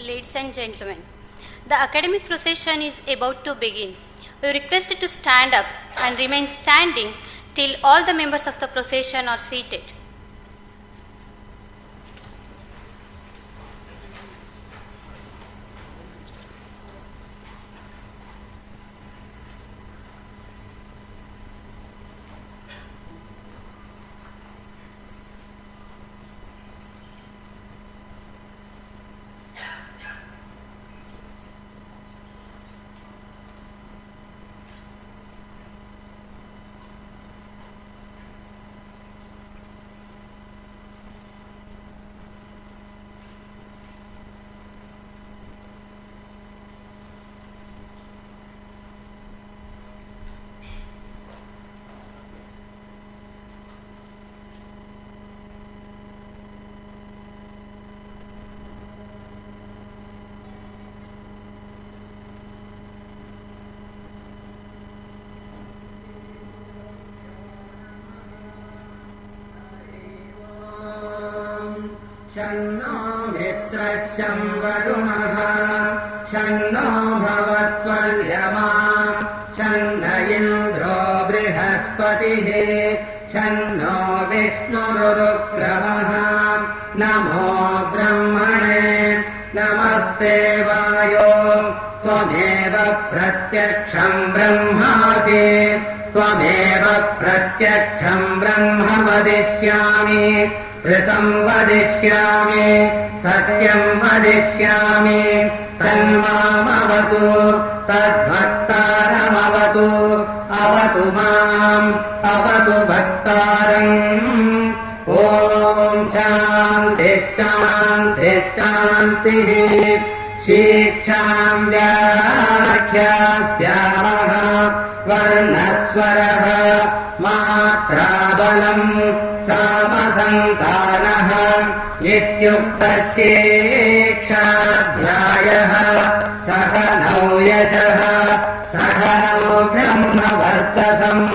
Ladies and gentlemen, the academic procession is about to begin. We are requested to stand up and remain standing till all the members of the procession are seated. शन्नो मित्रश्चं वरुणः शन्नो भवत्वर्यमा शन्न इन्द्रो बृहस्पतिः शन्नो विष्णुरुक्रमः नमो ब्रह्मणे नमस्ते वायो त्वमेव प्रत्यक्षं ब्रह्मासि त्वमेव प्रत्यक्षं ब्रह्म वदिष्यामि ऋतं वदिष्यामि सत्यं वदिष्यामि तन्मामवतु तद्भक्तारमवतु अवतु माम् अवतु भक्तारम् ॐ शान्तिः शान्तिः शान्तिः शिक्षां व्याख्यास्यामः वर्णस्वरः मात्राबलम् सामसन्तानः इत्युक्तशिक्षाध्यायः सह नौ यशः सह नौ ब्रह्मवर्चसम्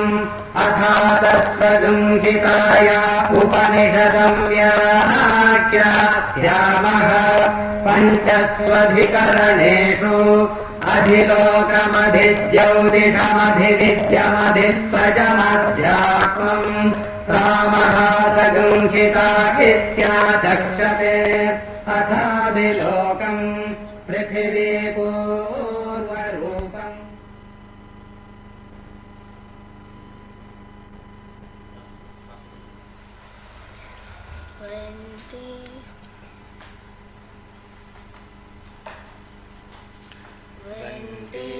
अथातस्वगुंहिताया उपनिषदम् व्याख्यास्यामः पञ्चस्वधिकरणेषु अधिलोकमधिज्यौतिषमधिविद्यमधिप्रजमध्यात्मम् रामहासगुंहिता इत्याचक्षते अथाधिलोकम् पृथिवी पूर्वरूपम् वन्दे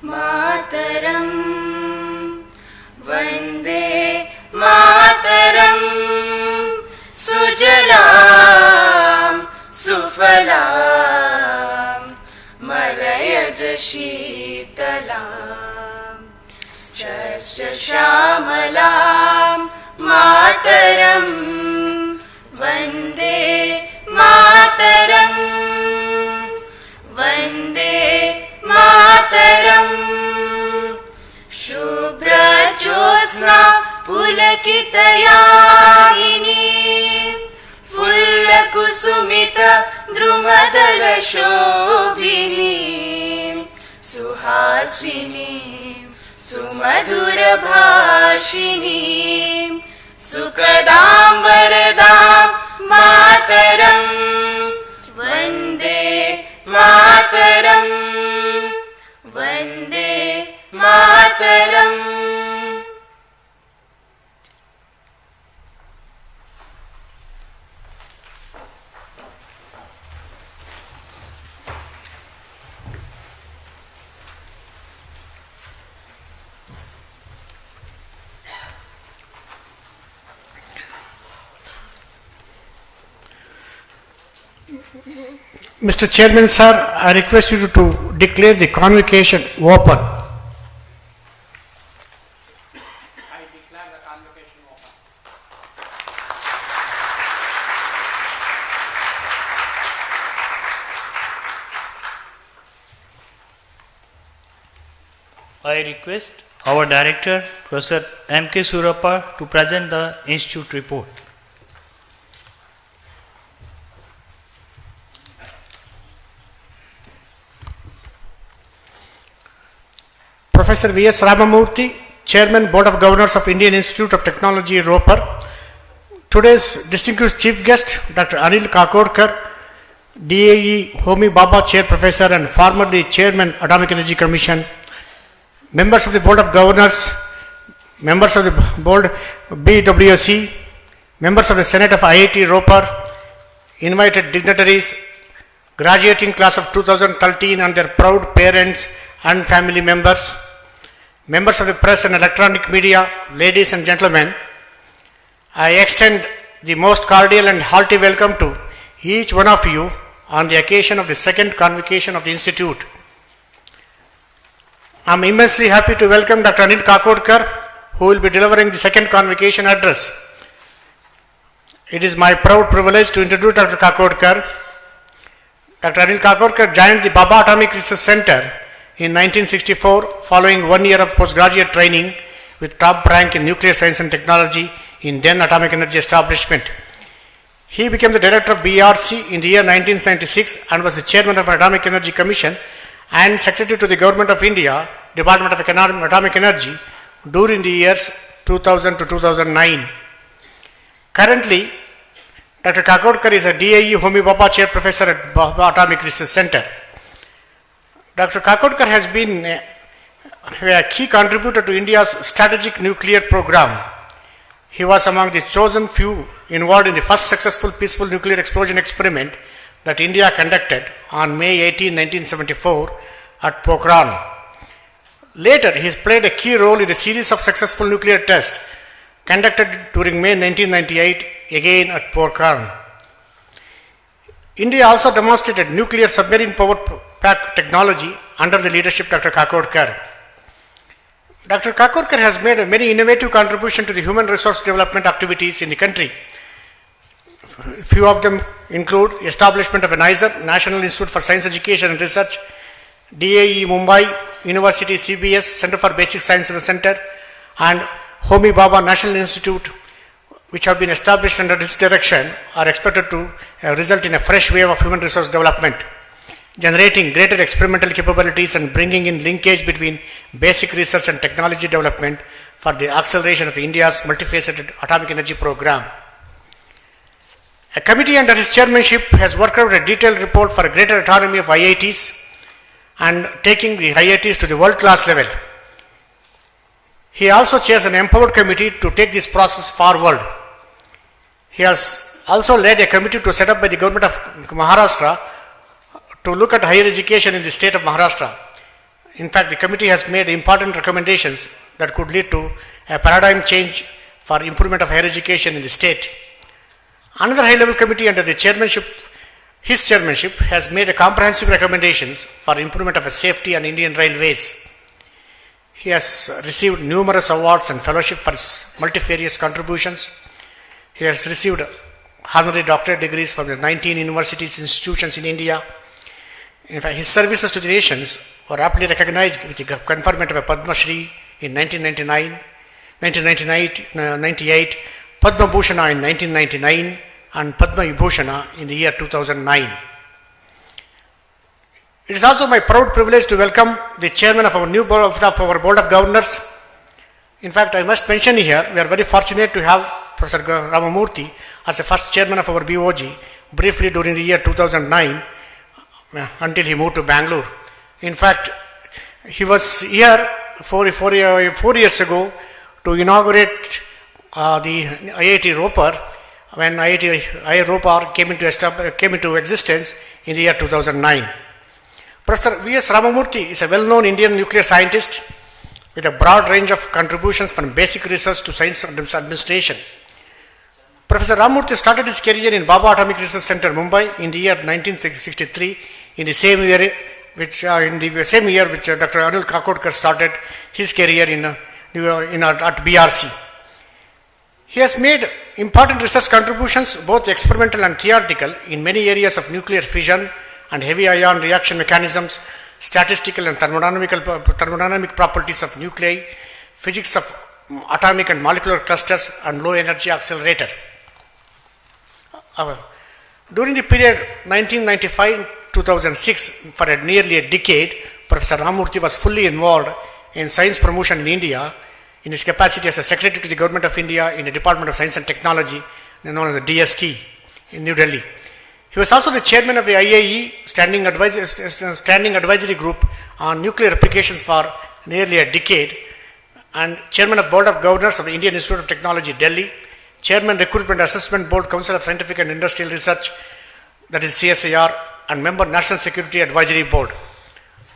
मातरम् वन्दे मातरम् सुजलाम् सुफलाम् मलयज शीतलाम् सस्यश्यामलाम् मातरम् वन्दे मातरम् वन्दे मातरम् शुभ्रज्योत्स्ना पुलकितयामिनी फुल्लकुसुमित द्रुमदलशोभिनी सुहासिनी सुमधुरभाषिणी सुखदां वरदां मातरम् Vande Mataram Vande Mataram Mr. Chairman, sir, I request you to declare the convocation open. I declare the convocation open. I request our Director, Professor M.K. Ropar, to present the Institute report. Professor V.S. Ramamurthy, Chairman, Board of Governors of Indian Institute of Technology, Ropar. Today's distinguished chief guest, Dr. Anil Kakodkar, DAE Homi Bhabha Chair Professor and formerly Chairman, Atomic Energy Commission, members of the Board of Governors, members of the Board BWC, members of the Senate of IIT Ropar, invited dignitaries, graduating class of 2013 and their proud parents and family members, members of the press and electronic media, ladies and gentlemen, I extend the most cordial and hearty welcome to each one of you on the occasion of the second convocation of the Institute. I am immensely happy to welcome Dr. Anil Kakodkar, who will be delivering the second convocation address. It is my proud privilege to introduce Dr. Kakodkar. Dr. Anil Kakodkar joined the Bhabha Atomic Research Center in 1964 following 1 year of postgraduate training with top rank in nuclear science and technology in then Atomic Energy Establishment. He became the director of BRC in the year 1996 and was the chairman of Atomic Energy Commission and secretary to the Government of India, Department of Atomic Energy during the years 2000 to 2009. Currently, Dr. Kakodkar is a DAE Homi Bhabha Chair Professor at Bhabha Atomic Research Center. Dr. Kakodkar has been a key contributor to India's strategic nuclear program. He was among the chosen few involved in the first successful peaceful nuclear explosion experiment that India conducted on May 18, 1974 at Pokhran. Later, he has played a key role in a series of successful nuclear tests conducted during May 1998 again at Pokhran. India also demonstrated nuclear submarine powered pack technology under the leadership of Dr. Kakodkar. Dr. Kakodkar has made many innovative contributions to the human resource development activities in the country. Few of them include establishment of a NISR, National Institute for Science Education and Research, DAE Mumbai, University CBS, Center for Basic Science Center, and Homi Bhabha National Institute, which have been established under his direction, are expected to result in a fresh wave of human resource development, generating greater experimental capabilities and bringing in linkage between basic research and technology development for the acceleration of India's multifaceted atomic energy program. A committee under his chairmanship has worked out a detailed report for a greater autonomy of IITs and taking the IITs to the world-class level. He also chairs an empowered committee to take this process forward. He has also led a committee to set up by the government of Maharashtra to look at higher education in the state of Maharashtra. In fact, the committee has made important recommendations that could lead to a paradigm change for improvement of higher education in the state. Another high-level committee under the chairmanship, his chairmanship, has made a comprehensive recommendations for improvement of safety on Indian railways. He has received numerous awards and fellowship for his multifarious contributions. He has received honorary doctorate degrees from the 19 universities institutions in India. In fact, his services to the nations were aptly recognized with the conferment of a Padma Shri in 1998, Padma Bhushana in 1999, and Padma Vibhushana in the year 2009. It is also my proud privilege to welcome the chairman of our new board of governors. In fact, I must mention here, we are very fortunate to have Professor Ramamurthy as the first chairman of our BOG briefly during the year 2009 until he moved to Bangalore. In fact, he was here 4 years ago to inaugurate the IIT Ropar when IIT Ropar came into existence in the year 2009. Professor V.S. Ramamurthy is a well-known Indian nuclear scientist with a broad range of contributions from basic research to science administration. Professor Ramamurthy started his career in Bhabha Atomic Research Center, Mumbai in the year 1963, in the same year which Dr. Anil Kakodkar started his career at BRC. He has made important research contributions, both experimental and theoretical, in many areas of nuclear fission and heavy ion reaction mechanisms, statistical and thermodynamic properties of nuclei, physics of atomic and molecular clusters, and low energy accelerator. During the period 1995-2006, for nearly a decade, Professor Ramamurthy was fully involved in science promotion in India in his capacity as a Secretary to the Government of India in the Department of Science and Technology, known as the DST in New Delhi. He was also the chairman of the IIE Standing Advisory Group on Nuclear Applications for nearly a decade, and chairman of Board of Governors of the Indian Institute of Technology, Delhi, chairman Recruitment Assessment Board, Council of Scientific and Industrial Research, that is CSIR, and member National Security Advisory Board.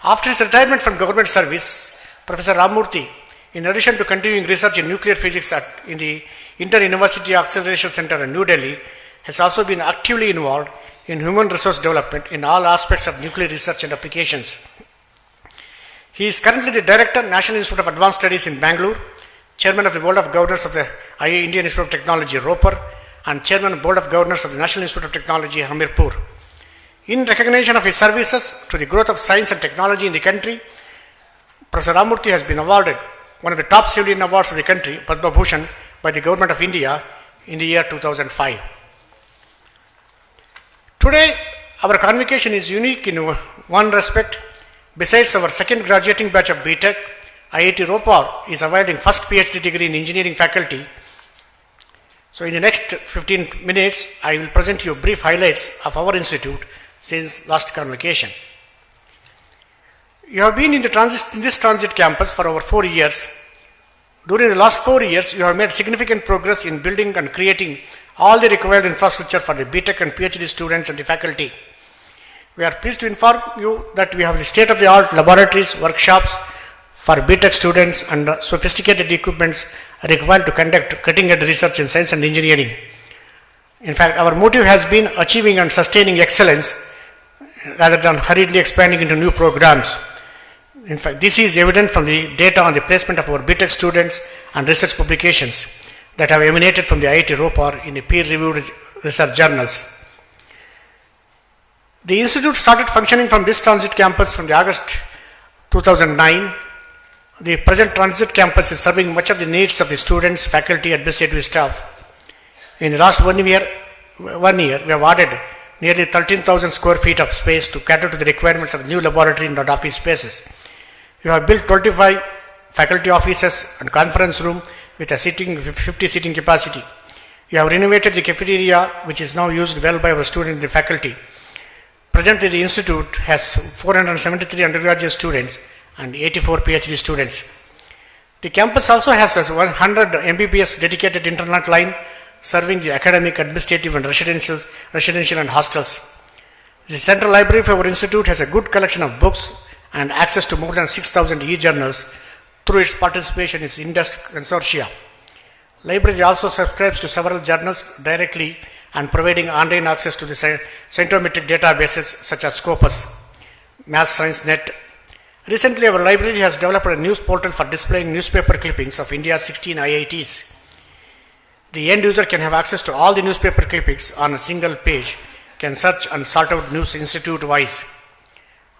After his retirement from government service, Professor Ramurthy, in addition to continuing research in nuclear physics in the Inter-University Acceleration Center in New Delhi, has also been actively involved in human resource development in all aspects of nuclear research and applications. He is currently the Director, National Institute of Advanced Studies in Bangalore, Chairman of the Board of Governors of the Indian Institute of Technology, Ropar, and Chairman of the Board of Governors of the National Institute of Technology, Hamirpur. In recognition of his services to the growth of science and technology in the country, Professor Ramurthy has been awarded one of the top civilian awards of the country, Padma Bhushan, by the Government of India in the year 2005. Today, our convocation is unique in one respect. Besides our second graduating batch of BTech, IIT Ropar is awarding first PhD degree in engineering faculty. So in the next 15 minutes, I will present you brief highlights of our institute since last convocation. You have been in this transit campus for over 4 years. During the last 4 years, you have made significant progress in building and creating all the required infrastructure for the BTech and PhD students and the faculty. We are pleased to inform you that we have the state-of-the-art laboratories, workshops for BTech students and sophisticated equipments required to conduct cutting-edge research in science and engineering. In fact, our motive has been achieving and sustaining excellence rather than hurriedly expanding into new programs. In fact, this is evident from the data on the placement of our BTech students and research publications that have emanated from the IIT Ropar in the peer-reviewed research journals. The institute started functioning from this transit campus from the August 2009. The present transit campus is serving much of the needs of the students, faculty, administrative staff. In the last 1 year, we have added nearly 13,000 square feet of space to cater to the requirements of new laboratory and office spaces. We have built 25 faculty offices and conference room with a 50 seating capacity. We have renovated the cafeteria, which is now used well by our students and faculty. Presently, the institute has 473 undergraduate students and 84 PhD students. The campus also has a 100 Mbps dedicated internet line serving the academic, administrative and residential and hostels. The central library for our institute has a good collection of books and access to more than 6,000 e-journals through its participation in its Indust consortia. Library also subscribes to several journals directly and providing online access to the scientometric databases such as Scopus, Math Science Net. Recently, our library has developed a news portal for displaying newspaper clippings of India's 16 IITs. The end user can have access to all the newspaper clippings on a single page, can search and sort out news institute-wise.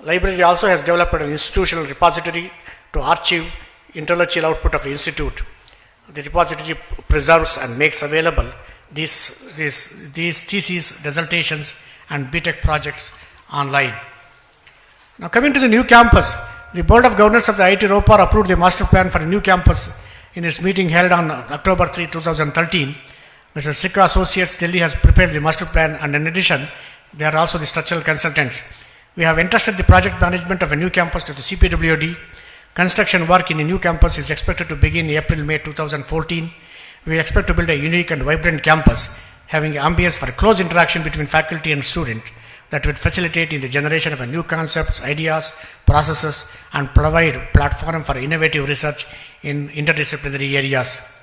Library also has developed an institutional repository to archive intellectual output of the institute. The repository preserves and makes available these theses, dissertations and BTech projects online. Now coming to the new campus, the Board of Governors of the IIT Ropar approved the master plan for a new campus in its meeting held on October 3, 2013. Mr. Sikka Associates Delhi has prepared the master plan, and in addition, they are also the structural consultants. We have entrusted the project management of a new campus to the CPWD. Construction work in the new campus is expected to begin in April-May 2014. We expect to build a unique and vibrant campus, having ambience for close interaction between faculty and students that would facilitate in the generation of new concepts, ideas, processes, and provide platform for innovative research in interdisciplinary areas.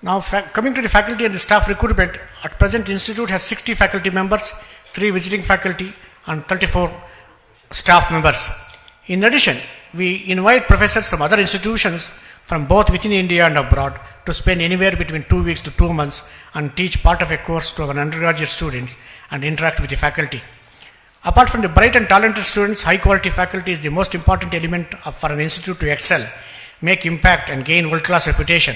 Now, coming to the faculty and the staff recruitment, at present the institute has 60 faculty members, 3 visiting faculty, and 34 staff members. In addition, we invite professors from other institutions from both within India and abroad to spend anywhere between 2 weeks to 2 months and teach part of a course to our undergraduate students and interact with the faculty. Apart from the bright and talented students, high quality faculty is the most important element for an institute to excel, make impact and gain world-class reputation.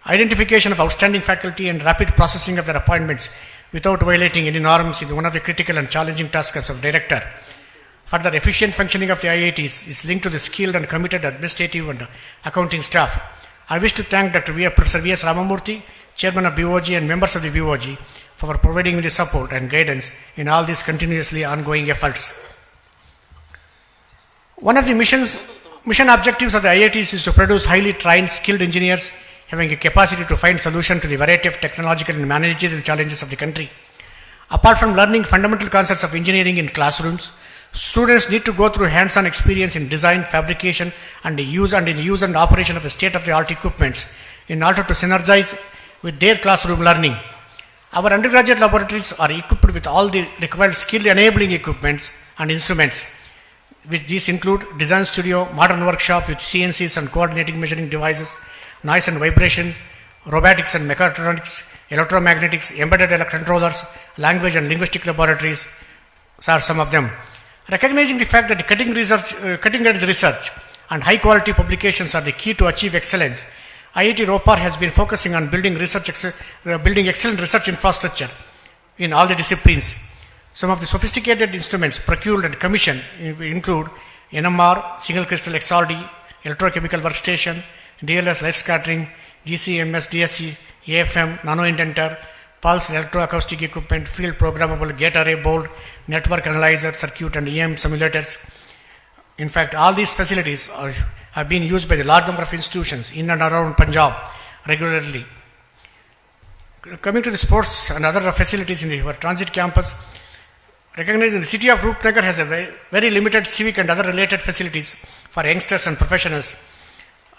Identification of outstanding faculty and rapid processing of their appointments without violating any norms is one of the critical and challenging tasks of director. Further, efficient functioning of the IITs is linked to the skilled and committed administrative and accounting staff. I wish to thank Professor V.S. Ramamurthy, Chairman of BOG and members of the BOG for providing me the support and guidance in all these continuously ongoing efforts. One of the mission objectives of the IITs is to produce highly trained, skilled engineers having a capacity to find solutions to the variety of technological and managerial challenges of the country. Apart from learning fundamental concepts of engineering in classrooms, students need to go through hands-on experience in design, fabrication, and the use and operation of the state-of-the-art equipments in order to synergize with their classroom learning. Our undergraduate laboratories are equipped with all the required skill-enabling equipments and instruments. These include design studio, modern workshop with CNCs and coordinating measuring devices, noise and vibration, robotics and mechatronics, electromagnetics, embedded controllers, language and linguistic laboratories are some of them. Recognizing the fact that cutting-edge research and high-quality publications are the key to achieve excellence, IIT Ropar has been focusing on building excellent research infrastructure in all the disciplines. Some of the sophisticated instruments procured and commissioned include NMR, single crystal XRD, electrochemical workstation, DLS light scattering, GCMS, DSC, AFM, nano indenter, pulse electroacoustic equipment, field programmable gate array board, network analyzer, circuit and EM simulators. In fact, all these facilities have been used by the large number of institutions in and around Punjab regularly. Coming to the sports and other facilities in our transit campus, recognizing the city of Rupnagar has a very limited civic and other related facilities for youngsters and professionals.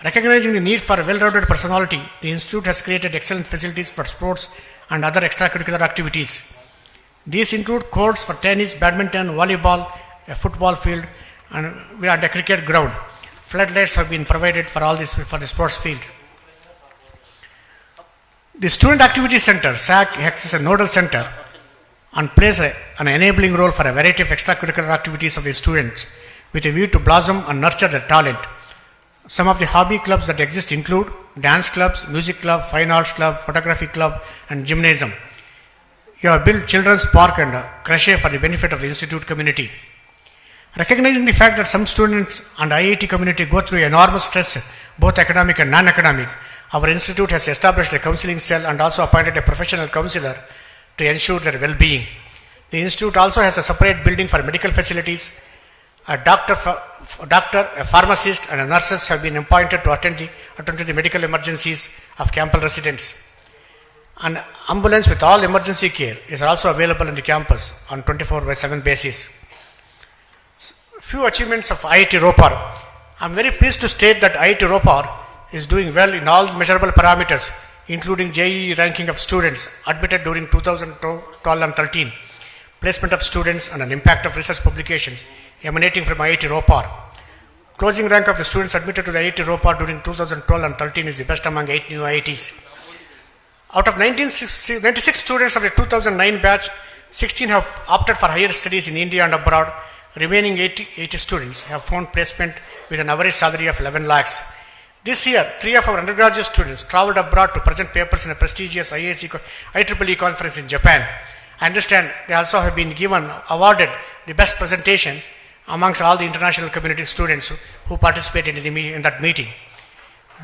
Recognizing the need for a well-rounded personality, the institute has created excellent facilities for sports and other extracurricular activities. These include courts for tennis, badminton, volleyball, a football field, and we are at a cricket ground. Floodlights have been provided for all this for the sports field. The Student Activity Center, SAC, acts as a nodal center and plays an enabling role for a variety of extracurricular activities of the students with a view to blossom and nurture their talent. Some of the hobby clubs that exist include dance clubs, music club, fine arts club, photography club, and gymnasium. You have built children's park and crèche for the benefit of the institute community. Recognizing the fact that some students and IIT community go through enormous stress, both academic and non-academic, our institute has established a counseling cell and also appointed a professional counselor to ensure their well-being. The institute also has a separate building for medical facilities. A doctor, a pharmacist, and a nurses have been appointed to attend to the medical emergencies of campus residents. An ambulance with all emergency care is also available in the campus on 24/7 basis. Few achievements of IIT Ropar. I am very pleased to state that IIT Ropar is doing well in all measurable parameters, including JEE ranking of students admitted during 2012 and 13, placement of students, and an impact of research publications emanating from IIT Ropar. Closing rank of the students admitted to the IIT Ropar during 2012 and 13 is the best among 8 new IITs. Out of 96 students of the 2009 batch, 16 have opted for higher studies in India and abroad. Remaining 80 students have found placement with an average salary of 11 lakhs. This year, 3 of our undergraduate students traveled abroad to present papers in a prestigious IEEE conference in Japan. I understand they also have been awarded the best presentation amongst all the international community students who participated in that meeting.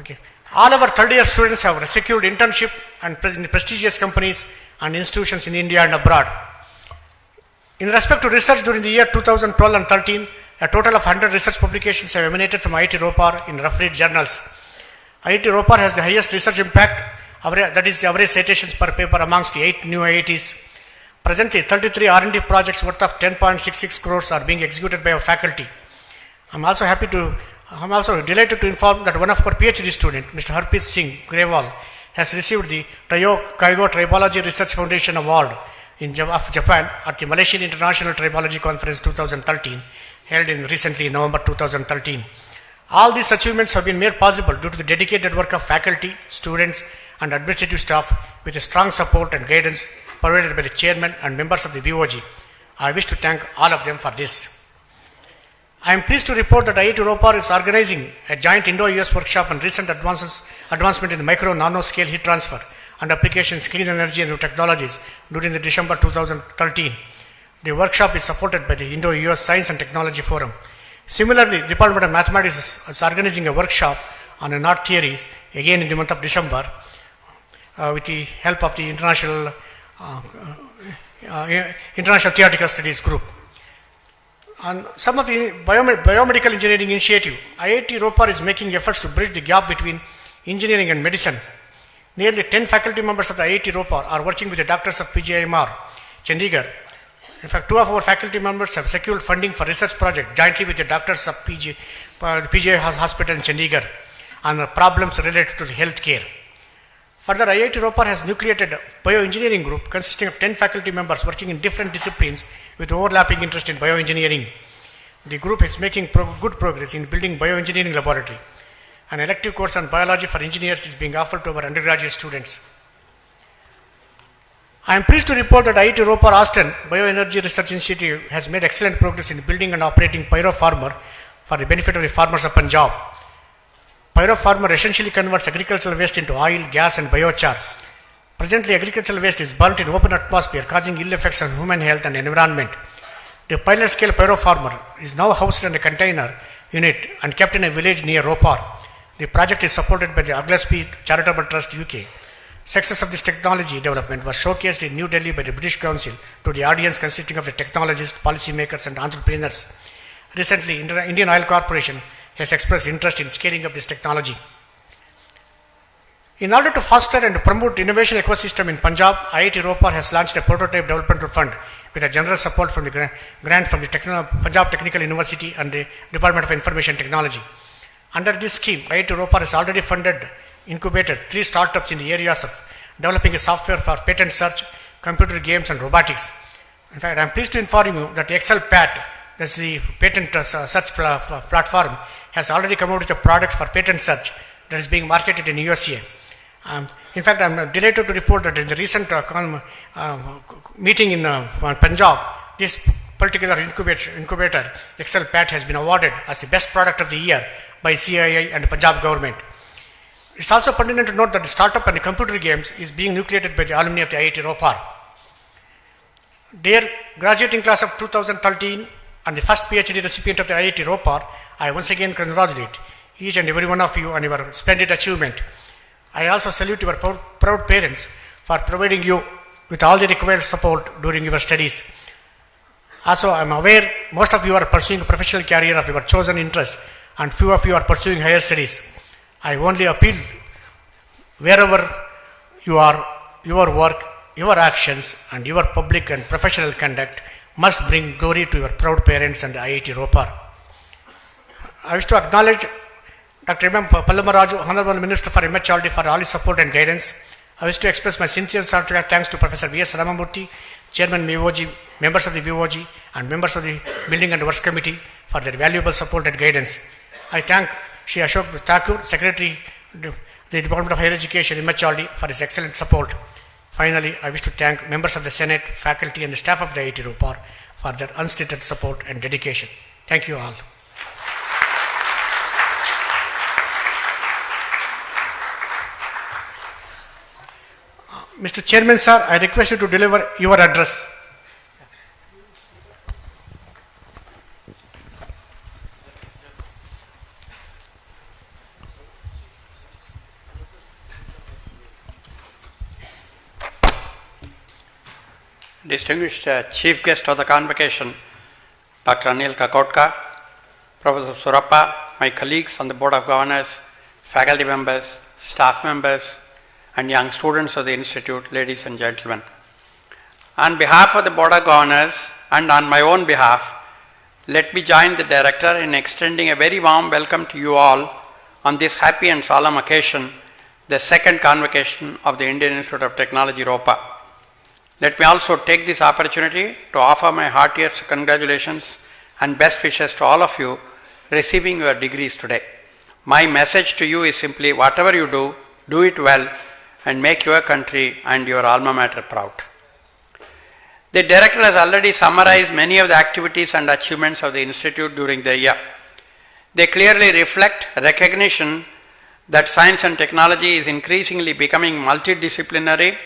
Okay. All our third-year students have secured internship and in prestigious companies and institutions in India and abroad. In respect to research during the year 2012 and 13, a total of 100 research publications have emanated from IIT Ropar in rough-read journals. IIT Ropar has the highest research impact, that is the average citations per paper amongst the 8 new IITs. Presently, 33 R&D projects worth of 10.66 crores are being executed by our faculty. I'm also delighted to inform that one of our PhD students, Mr. Harpreet Singh Grewal, has received the Kaigo Tribology Research Foundation Award of Japan at the Malaysian International Tribology Conference 2013, held recently in November 2013. All these achievements have been made possible due to the dedicated work of faculty, students, and administrative staff with a strong support and guidance provided by the chairman and members of the BOG. I wish to thank all of them for this. I am pleased to report that IIT Ropar is organizing a joint Indo-US workshop on recent advancement in the micro-nano-scale heat transfer and applications clean energy and new technologies during the December 2013. The workshop is supported by the Indo-US Science and Technology Forum. Similarly, the Department of Mathematics is organizing a workshop on knot theories again in the month of December with the help of the International Theoretical Studies Group. On some of the biomedical engineering initiative, IIT Ropar is making efforts to bridge the gap between engineering and medicine. Nearly 10 faculty members of the IIT Ropar are working with the doctors of PGIMR, Chandigarh. In fact, 2 of our faculty members have secured funding for research project jointly with the doctors of PGI Hospital in Chandigarh on problems related to the healthcare. Further, IIT Ropar has nucleated a bioengineering group consisting of 10 faculty members working in different disciplines with overlapping interest in bioengineering. The group is making good progress in building bioengineering laboratory. An elective course on biology for engineers is being offered to our undergraduate students. I am pleased to report that IIT Ropar Austin Bioenergy Research Institute has made excellent progress in building and operating pyrofarmer for the benefit of the farmers of Punjab. Pyrofarmer essentially converts agricultural waste into oil, gas and biochar. Presently, agricultural waste is burnt in open atmosphere, causing ill effects on human health and environment. The pilot scale pyrofarmer is now housed in a container unit and kept in a village near Ropar. The project is supported by the Gillespie Charitable Trust UK. Success of this technology development was showcased in New Delhi by the British Council to the audience consisting of the technologists, policymakers and entrepreneurs. Recently, Indian Oil Corporation has expressed interest in scaling up this technology. In order to foster and promote innovation ecosystem in Punjab, IIT Ropar has launched a prototype developmental fund with a generous support from the grant from the Punjab Technical University and the Department of Information Technology. Under this scheme, IIT Ropar has already incubated 3 startups in the areas of developing a software for patent search, computer games and robotics. In fact, I am pleased to inform you that XLPAT, that's the patent search platform, has already come out with a product for patent search that is being marketed in USA. In fact, I am delighted to report that in the recent meeting in Punjab, this particular incubator, XLPAT, has been awarded as the best product of the year by CII and the Punjab government. It's also pertinent to note that the startup and the computer games is being nucleated by the alumni of the IIT Ropar. Dear graduating class of 2013 and the first PhD recipient of the IIT Ropar, I once again congratulate each and every one of you on your splendid achievement. I also salute your proud parents for providing you with all the required support during your studies. Also, I am aware most of you are pursuing a professional career of your chosen interest and few of you are pursuing higher studies. I only appeal, wherever you are, your work, your actions and your public and professional conduct must bring glory to your proud parents and the IIT Ropar. I wish to acknowledge Dr. M. Pallamaraju, Honorable Minister for MHRD, for all his support and guidance. I wish to express my sincere thanks to Professor V.S. Ramamurthy, Chairman VOG, members of the VOG and members of the Building and Works Committee for their valuable support and guidance. I thank Shri Ashok Thakur, Secretary, the Department of Higher Education, MHRD, for his excellent support. Finally, I wish to thank members of the Senate, faculty and the staff of the IIT Ropar for their unstinted support and dedication. Thank you all. Mr. Chairman, sir, I request you to deliver your address. Distinguished Chief Guest of the Convocation, Dr. Anil Kakotka, Professor Surappa, my colleagues on the Board of Governors, faculty members, staff members, and young students of the Institute, ladies and gentlemen. On behalf of the Board of Governors and on my own behalf, let me join the Director in extending a very warm welcome to you all on this happy and solemn occasion, the second convocation of the Indian Institute of Technology, Ropar. Let me also take this opportunity to offer my heartiest congratulations and best wishes to all of you receiving your degrees today. My message to you is simply, whatever you do, do it well and make your country and your alma mater proud. The Director has already summarized many of the activities and achievements of the Institute during the year. They clearly reflect recognition that science and technology is increasingly becoming multidisciplinary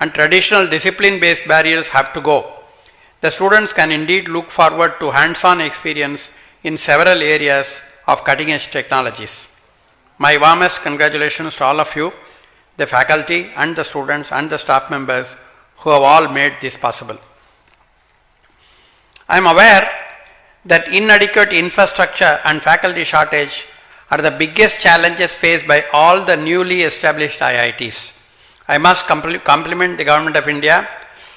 and traditional discipline-based barriers have to go. the students can indeed look forward to hands-on experience in several areas of cutting-edge technologies. My warmest congratulations to all of you, the faculty and the students and the staff members who have all made this possible. I am aware that inadequate infrastructure and faculty shortage are the biggest challenges faced by all the newly established IITs. I must compliment the Government of India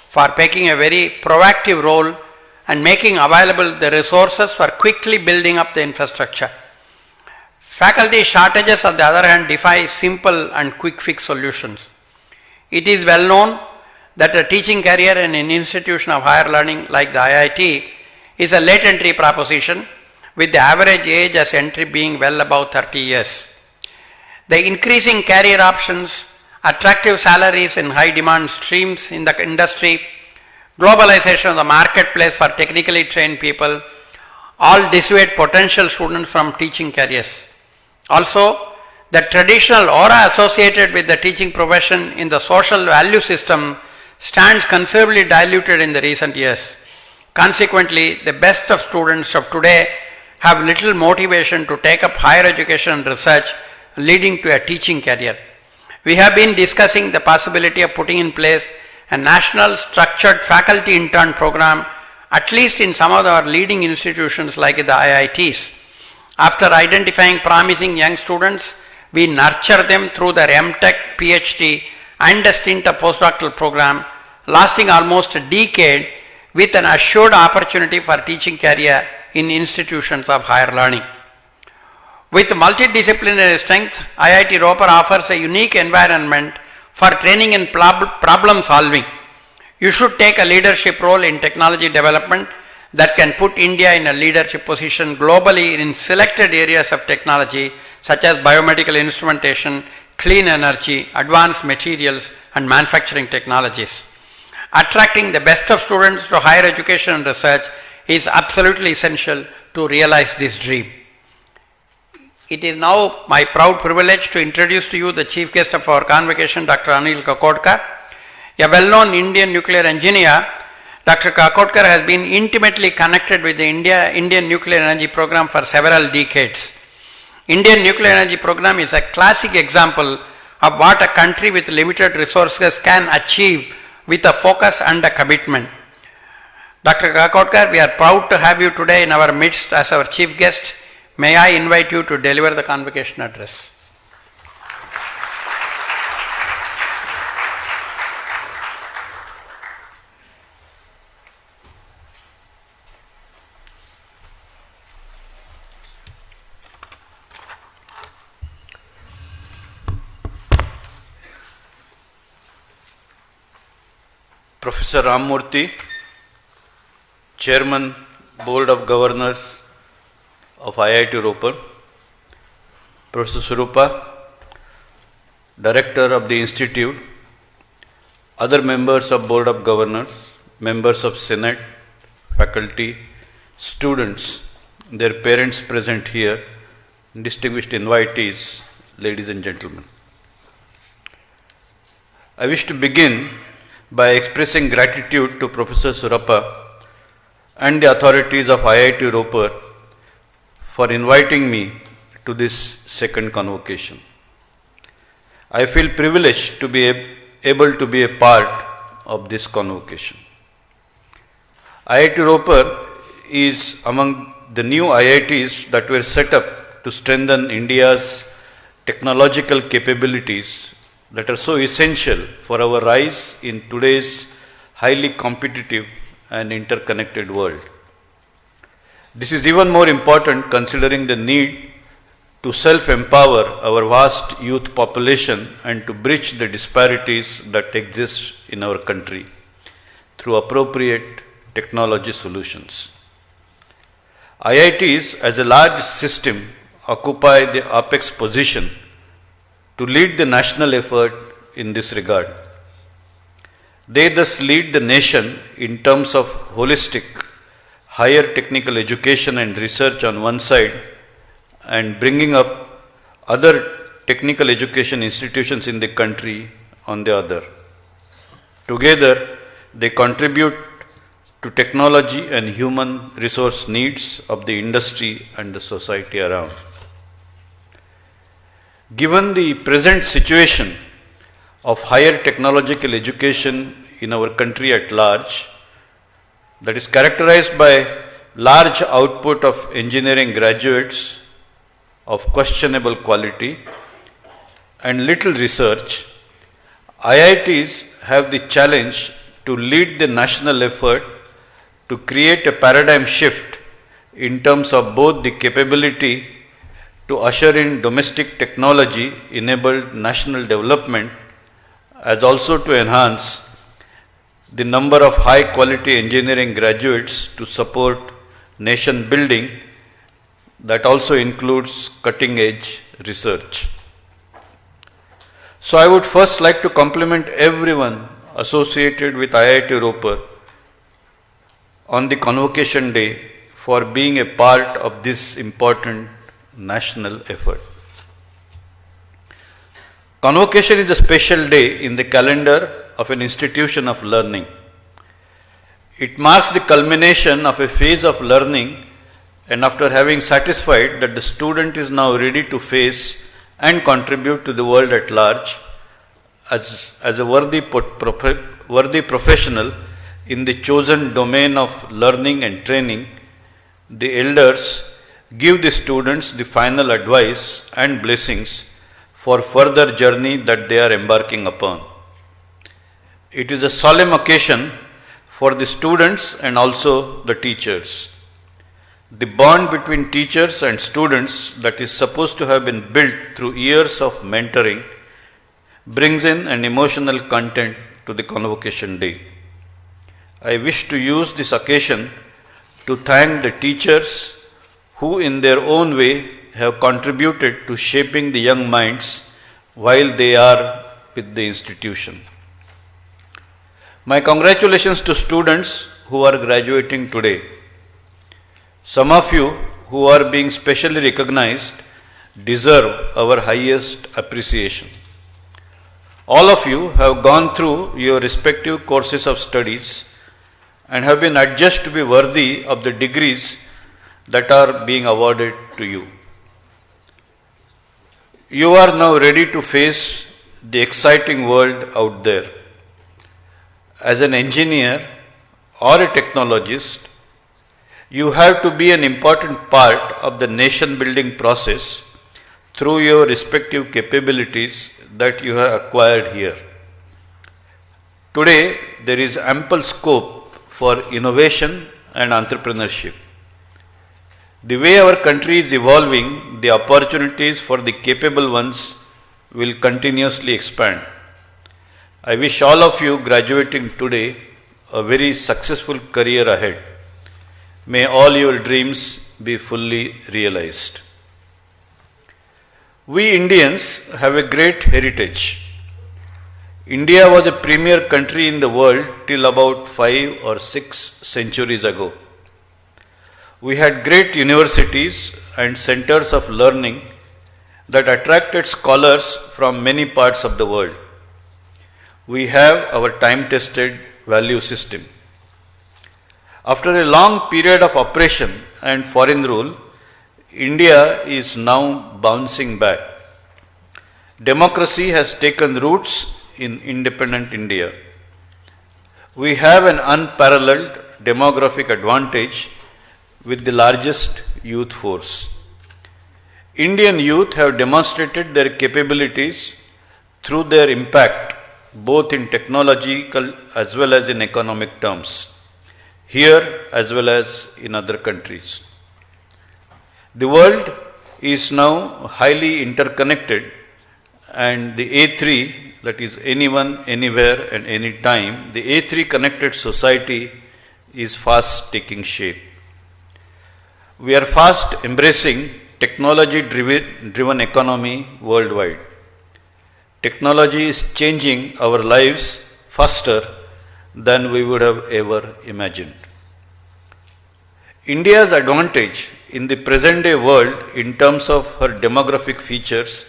for taking a very proactive role and making available the resources for quickly building up the infrastructure. Faculty shortages, on the other hand, defy simple and quick fix solutions. It is well known that a teaching career in an institution of higher learning like the IIT is a late entry proposition, with the average age as entry being well above 30 years. The increasing career options, attractive salaries in high demand streams in the industry, globalization of the marketplace for technically trained people, all dissuade potential students from teaching careers. Also, the traditional aura associated with the teaching profession in the social value system stands considerably diluted in the recent years. Consequently, the best of students of today have little motivation to take up higher education and research, leading to a teaching career. We have been discussing the possibility of putting in place a national structured faculty intern program, at least in some of our leading institutions like the IITs. After identifying promising young students, we nurture them through their MTech, PhD and a stint of postdoctoral program lasting almost a decade, with an assured opportunity for teaching career in institutions of higher learning. With multidisciplinary strength, IIT Ropar offers a unique environment for training in problem solving. You should take a leadership role in technology development that can put India in a leadership position globally in selected areas of technology such as biomedical instrumentation, clean energy, advanced materials and manufacturing technologies. Attracting the best of students to higher education and research is absolutely essential to realize this dream. It is now my proud privilege to introduce to you the chief guest of our convocation, Dr. Anil Kakodkar. A well-known Indian nuclear engineer, Dr. Kakodkar has been intimately connected with the Indian nuclear energy program for several decades. Indian nuclear energy program is a classic example of what a country with limited resources can achieve with a focus and a commitment. Dr. Kakodkar, we are proud to have you today in our midst as our chief guest. May I invite you to deliver the convocation address. Professor Ramurthy, Chairman, Board of Governors of IIT Ropar, Professor Surupa, Director of the Institute, other members of Board of Governors, members of Senate, faculty, students, their parents present here, distinguished invitees, ladies and gentlemen. I wish to begin by expressing gratitude to Professor Surappa and the authorities of IIT Ropar for inviting me to this second convocation. I feel privileged to be able to be a part of this convocation. IIT Ropar is among the new IITs that were set up to strengthen India's technological capabilities that are so essential for our rise in today's highly competitive and interconnected world. This is even more important considering the need to self-empower our vast youth population and to bridge the disparities that exist in our country through appropriate technology solutions. IITs as a large system occupy the apex position to lead the national effort in this regard. They thus lead the nation in terms of holistic higher technical education and research on one side and bringing up other technical education institutions in the country on the other. Together, they contribute to technology and human resource needs of the industry and the society around. Given the present situation of higher technological education in our country at large, that is characterized by large output of engineering graduates of questionable quality and little research, IITs have the challenge to lead the national effort to create a paradigm shift in terms of both the capability to usher in domestic technology enabled national development as also to enhance the number of high quality engineering graduates to support nation building that also includes cutting edge research. So I would first like to compliment everyone associated with IIT Ropar on the Convocation Day for being a part of this important national effort. Convocation is a special day in the calendar of an institution of learning. It marks the culmination of a phase of learning, and after having satisfied that the student is now ready to face and contribute to the world at large as a worthy professional in the chosen domain of learning and training, the elders give the students the final advice and blessings for further journey that they are embarking upon. It is a solemn occasion for the students and also the teachers. The bond between teachers and students that is supposed to have been built through years of mentoring brings in an emotional content to the Convocation Day. I wish to use this occasion to thank the teachers who in their own way have contributed to shaping the young minds while they are with the institution. My congratulations to students who are graduating today. Some of you who are being specially recognized deserve our highest appreciation. All of you have gone through your respective courses of studies and have been adjudged to be worthy of the degrees that are being awarded to you. You are now ready to face the exciting world out there. As an engineer or a technologist, you have to be an important part of the nation building process through your respective capabilities that you have acquired here. Today, there is ample scope for innovation and entrepreneurship. The way our country is evolving, the opportunities for the capable ones will continuously expand. I wish all of you graduating today a very successful career ahead. May all your dreams be fully realized. We Indians have a great heritage. India was a premier country in the world till about 5 or 6 centuries ago. We had great universities and centers of learning that attracted scholars from many parts of the world. We have our time-tested value system. After a long period of oppression and foreign rule, India is now bouncing back. Democracy has taken roots in independent India. We have an unparalleled demographic advantage with the largest youth force. Indian youth have demonstrated their capabilities through their impact both in technological as well as in economic terms, here as well as in other countries. The world is now highly interconnected, and the A3, that is anyone, anywhere and any time, the A3 connected society is fast taking shape. We are fast embracing technology driven economy worldwide. Technology is changing our lives faster than we would have ever imagined. India's advantage in the present day world in terms of her demographic features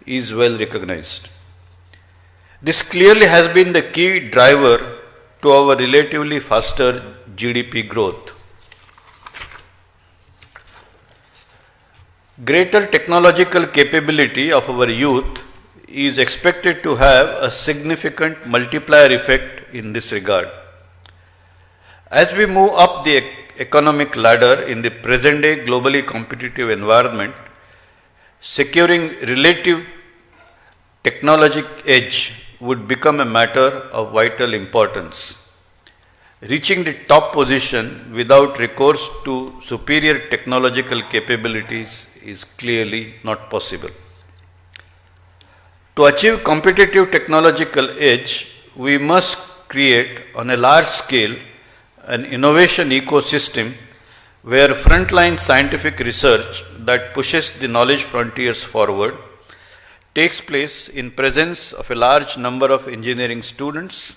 is well recognized. This clearly has been the key driver to our relatively faster GDP growth. Greater technological capability of our youth is expected to have a significant multiplier effect in this regard. As we move up the economic ladder in the present day globally competitive environment, securing relative technological edge would become a matter of vital importance. Reaching the top position without recourse to superior technological capabilities is clearly not possible. To achieve competitive technological edge, we must create on a large scale an innovation ecosystem where frontline scientific research that pushes the knowledge frontiers forward takes place in presence of a large number of engineering students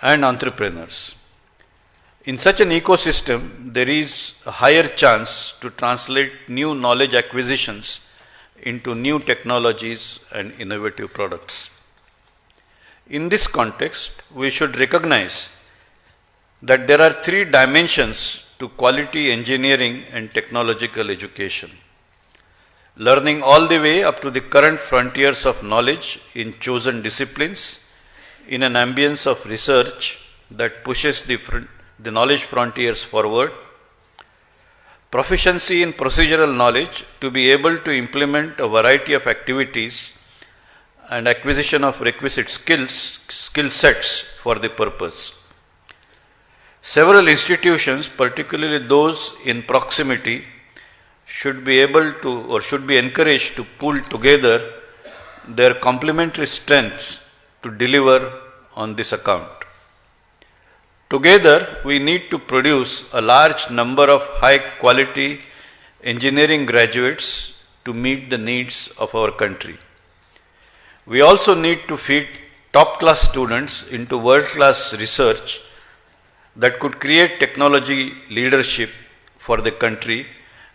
and entrepreneurs. In such an ecosystem, there is a higher chance to translate new knowledge acquisitions into new technologies and innovative products. In this context, we should recognize that there are three dimensions to quality engineering and technological education. Learning all the way up to the current frontiers of knowledge in chosen disciplines in an ambience of research that pushes the knowledge frontiers forward. Proficiency in procedural knowledge to be able to implement a variety of activities and acquisition of requisite skill sets for the purpose. Several institutions, particularly those in proximity, should be able to or should be encouraged to pool together their complementary strengths to deliver on this account. Together, we need to produce a large number of high quality engineering graduates to meet the needs of our country. We also need to feed top class students into world class research that could create technology leadership for the country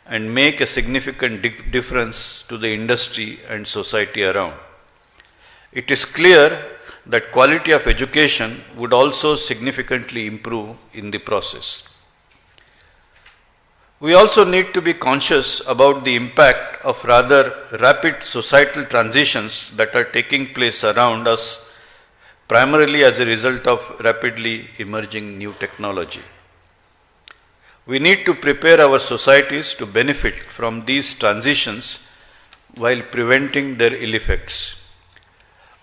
and make a significant difference to the industry and society around. It is clear that quality of education would also significantly improve in the process. We also need to be conscious about the impact of rather rapid societal transitions that are taking place around us, primarily as a result of rapidly emerging new technology. We need to prepare our societies to benefit from these transitions while preventing their ill effects.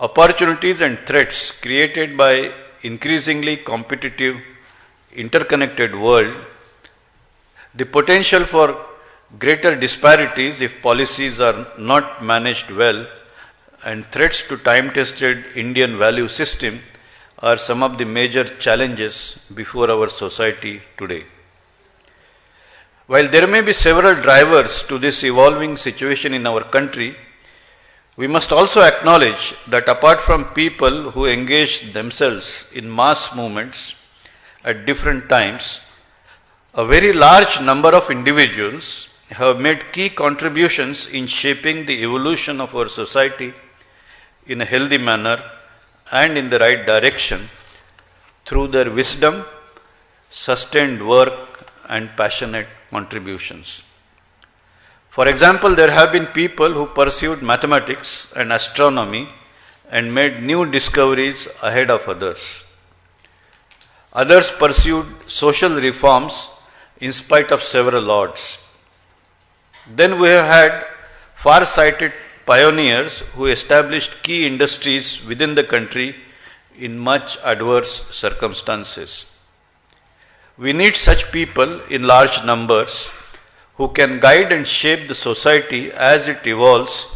Opportunities and threats created by increasingly competitive, interconnected world, the potential for greater disparities if policies are not managed well, and threats to time-tested Indian value system are some of the major challenges before our society today. While there may be several drivers to this evolving situation in our country, we must also acknowledge that apart from people who engage themselves in mass movements at different times, a very large number of individuals have made key contributions in shaping the evolution of our society in a healthy manner and in the right direction through their wisdom, sustained work, and passionate contributions. For example, there have been people who pursued mathematics and astronomy and made new discoveries ahead of others. Others pursued social reforms in spite of several odds. Then we have had far-sighted pioneers who established key industries within the country in much adverse circumstances. We need such people in large numbers who can guide and shape the society as it evolves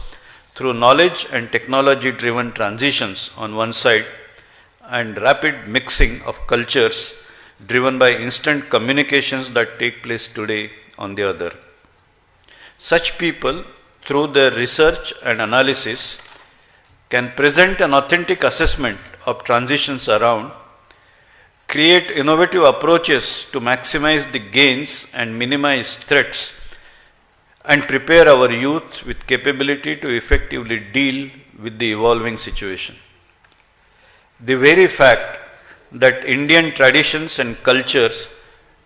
through knowledge and technology-driven transitions on one side and rapid mixing of cultures driven by instant communications that take place today on the other. Such people, through their research and analysis, can present an authentic assessment of transitions around, create innovative approaches to maximize the gains and minimize threats, and prepare our youth with capability to effectively deal with the evolving situation. The very fact that Indian traditions and cultures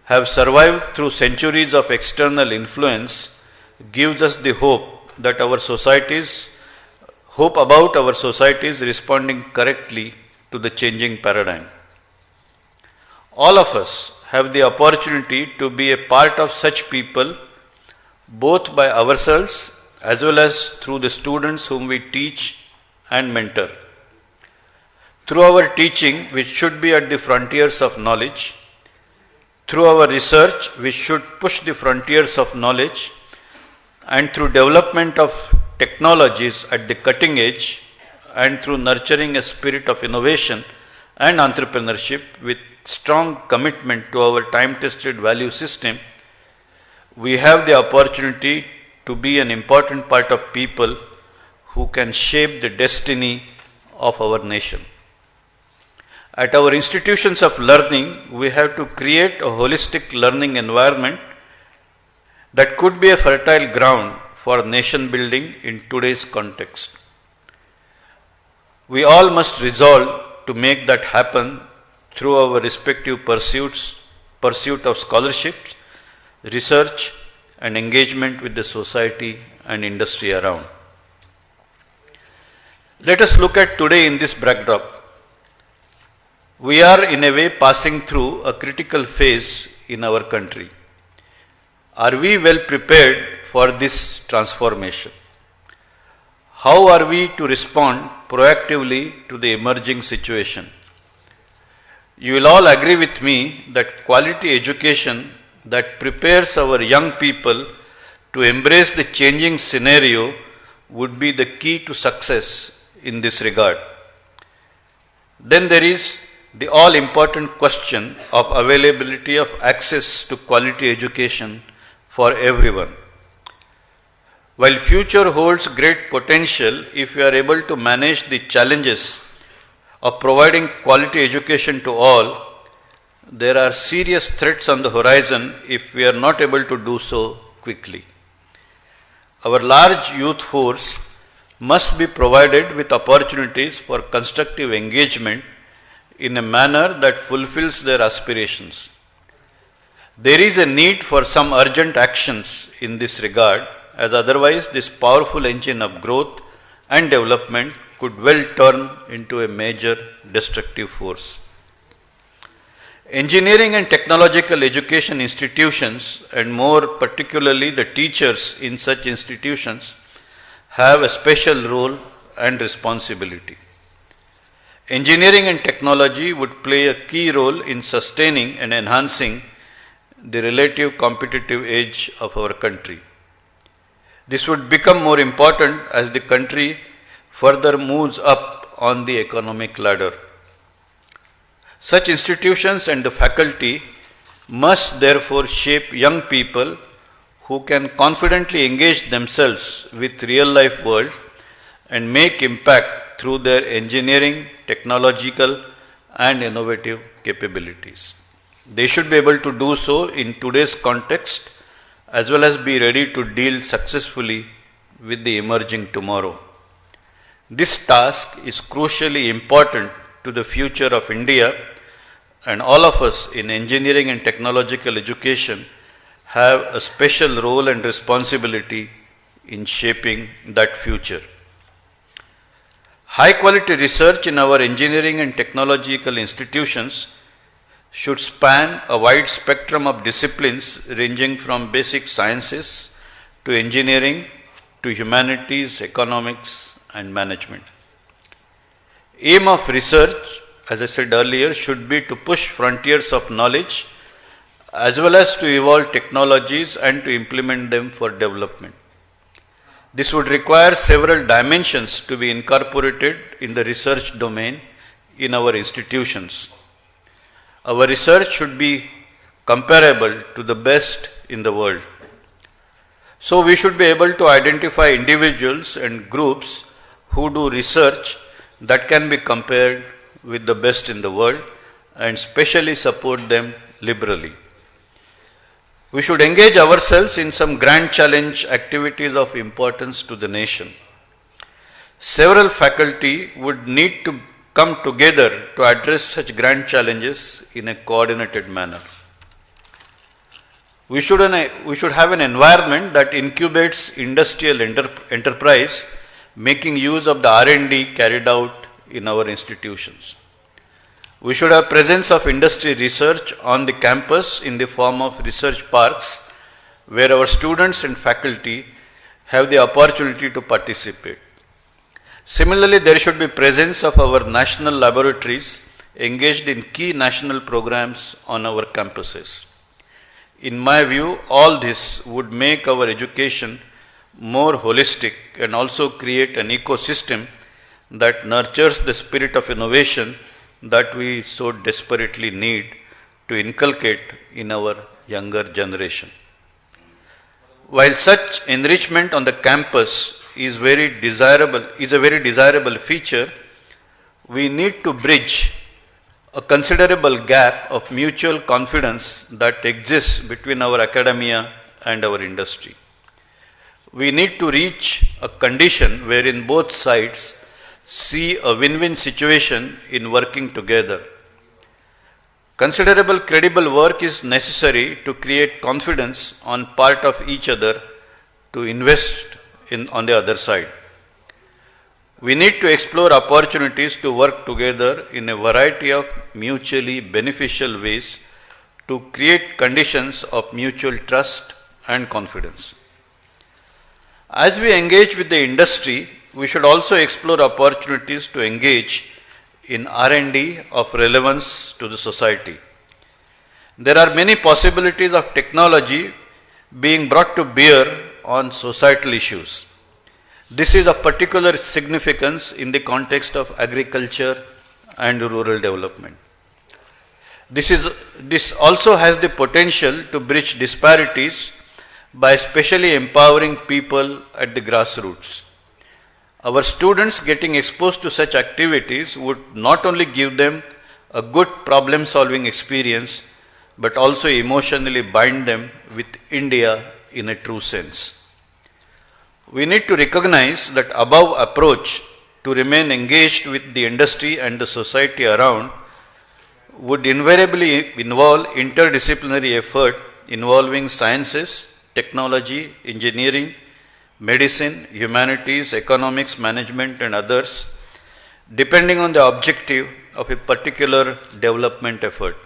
have survived through centuries of external influence gives us the hope that hope about our societies responding correctly to the changing paradigm. All of us have the opportunity to be a part of such people, both by ourselves as well as through the students whom we teach and mentor. Through our teaching, which should be at the frontiers of knowledge, through our research, which should push the frontiers of knowledge, and through development of technologies at the cutting edge, and through nurturing a spirit of innovation and entrepreneurship with strong commitment to our time-tested value system, we have the opportunity to be an important part of people who can shape the destiny of our nation. At our institutions of learning, we have to create a holistic learning environment that could be a fertile ground for nation building in today's context. We all must resolve to make that happen through our respective pursuit of scholarships, research, and engagement with the society and industry around. Let us look at today in this backdrop. We are in a way passing through a critical phase in our country. Are we well prepared for this transformation? How are we to respond proactively to the emerging situation? You will all agree with me that quality education that prepares our young people to embrace the changing scenario would be the key to success in this regard. Then there is the all-important question of availability of access to quality education for everyone. While future holds great potential if we are able to manage the challenges of providing quality education to all, there are serious threats on the horizon if we are not able to do so quickly. Our large youth force must be provided with opportunities for constructive engagement in a manner that fulfills their aspirations. There is a need for some urgent actions in this regard, as otherwise this powerful engine of growth and development could well turn into a major destructive force. Engineering and technological education institutions, and more particularly the teachers in such institutions, have a special role and responsibility. Engineering and technology would play a key role in sustaining and enhancing the relative competitive edge of our country. This would become more important as the country further moves up on the economic ladder. Such institutions and the faculty must therefore shape young people who can confidently engage themselves with real-life world and make impact through their engineering, technological and innovative capabilities. They should be able to do so in today's context as well as be ready to deal successfully with the emerging tomorrow. This task is crucially important to the future of India, and all of us in engineering and technological education have a special role and responsibility in shaping that future. High quality research in our engineering and technological institutions should span a wide spectrum of disciplines ranging from basic sciences to engineering to humanities, economics and management. Aim of research, as I said earlier, should be to push frontiers of knowledge as well as to evolve technologies and to implement them for development. This would require several dimensions to be incorporated in the research domain in our institutions. Our research should be comparable to the best in the world. So we should be able to identify individuals and groups who do research that can be compared with the best in the world and specially support them liberally. We should engage ourselves in some grand challenge activities of importance to the nation. Several faculty would need to come together to address such grand challenges in a coordinated manner. We should have an environment that incubates industrial enterprise, making use of the R&D carried out in our institutions. We should have presence of industry research on the campus in the form of research parks, where our students and faculty have the opportunity to participate. Similarly, there should be presence of our national laboratories engaged in key national programs on our campuses. In my view, all this would make our education more holistic and also create an ecosystem that nurtures the spirit of innovation that we so desperately need to inculcate in our younger generation. While such enrichment on the campus is a very desirable feature, we need to bridge a considerable gap of mutual confidence that exists between our academia and our industry. We need to reach a condition wherein both sides see a win-win situation in working together. Considerable credible work is necessary to create confidence on part of each other to invest on the other side. We need to explore opportunities to work together in a variety of mutually beneficial ways to create conditions of mutual trust and confidence. As we engage with the industry, we should also explore opportunities to engage in R&D of relevance to the society. There are many possibilities of technology being brought to bear on societal issues. This is of particular significance in the context of agriculture and rural development. This also has the potential to bridge disparities by specially empowering people at the grassroots. Our students getting exposed to such activities would not only give them a good problem-solving experience, but also emotionally bind them with India in a true sense. We need to recognize that above approach to remain engaged with the industry and the society around would invariably involve interdisciplinary effort involving sciences, technology, engineering, medicine, humanities, economics, management and others, depending on the objective of a particular development effort.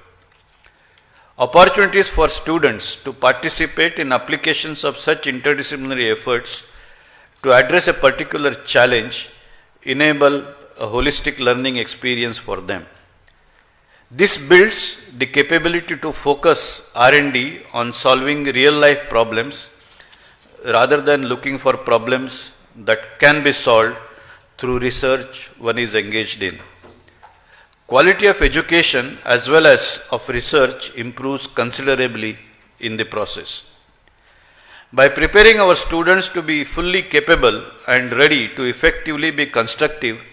Opportunities for students to participate in applications of such interdisciplinary efforts to address a particular challenge enable a holistic learning experience for them. This builds the capability to focus R&D on solving real-life problems rather than looking for problems that can be solved through research one is engaged in. Quality of education as well as of research improves considerably in the process. By preparing our students to be fully capable and ready to effectively be constructive